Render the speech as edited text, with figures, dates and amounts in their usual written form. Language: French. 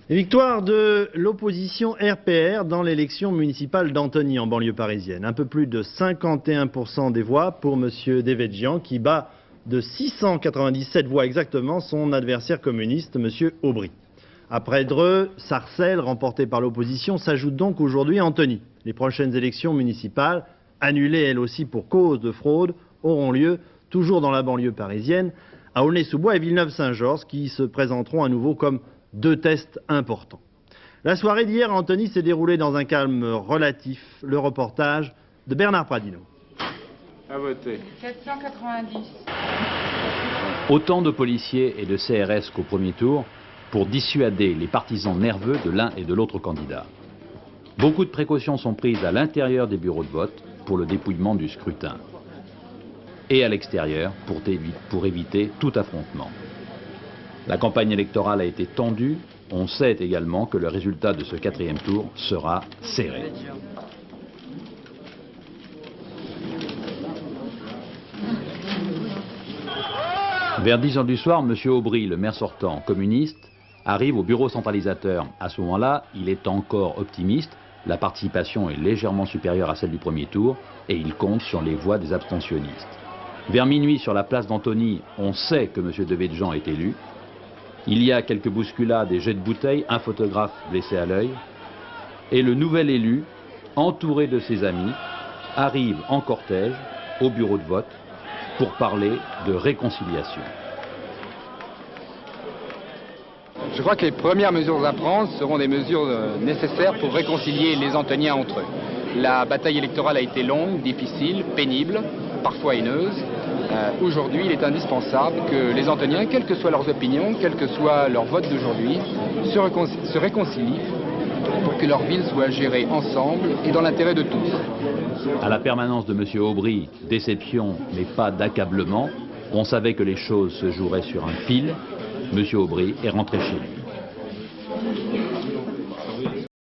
Victoire de l'opposition RPR dans l'élection municipale d'Antony en banlieue parisienne. Un peu plus de 51% des voix pour M. Devedjian qui bat de 697 voix exactement son adversaire communiste, M. Aubry. Après Dreux, Sarcelles, remporté par l'opposition, s'ajoute donc aujourd'hui Antony. Les prochaines élections municipales, annulées elles aussi pour cause de fraude, auront lieu toujours dans la banlieue parisienne, à Aulnay-sous-Bois et Villeneuve-Saint-Georges, qui se présenteront à nouveau comme deux tests importants. La soirée d'hier à Antony s'est déroulée dans un calme relatif. Le reportage de Bernard Pradino. À voter. 790. Autant de policiers et de CRS qu'au premier tour pour dissuader les partisans nerveux de l'un et de l'autre candidat. Beaucoup de précautions sont prises à l'intérieur des bureaux de vote pour le dépouillement du scrutin et à l'extérieur pour éviter tout affrontement. La campagne électorale a été tendue. On sait également que le résultat de ce quatrième tour sera serré. Vers 10 h du soir, M. Aubry, le maire sortant communiste, arrive au bureau centralisateur. À ce moment-là, il est encore optimiste. La participation est légèrement supérieure à celle du premier tour et il compte sur les voix des abstentionnistes. Vers minuit, sur la place d'Antony, on sait que M. Devedjian est élu. Il y a quelques bousculades et jets de bouteilles, un photographe blessé à l'œil. Et le nouvel élu, entouré de ses amis, arrive en cortège au bureau de vote pour parler de réconciliation. Je crois que les premières mesures à prendre seront des mesures nécessaires pour réconcilier les Antoniens entre eux. La bataille électorale a été longue, difficile, pénible, parfois haineuse. Aujourd'hui, il est indispensable que les Antoniens, quelles que soient leurs opinions, quel que soit leur vote d'aujourd'hui, se réconcilient pour que leur ville soit gérée ensemble et dans l'intérêt de tous. À la permanence de M. Aubry, déception mais pas d'accablement. On savait que les choses se joueraient sur un fil. M. Aubry est rentré chez lui.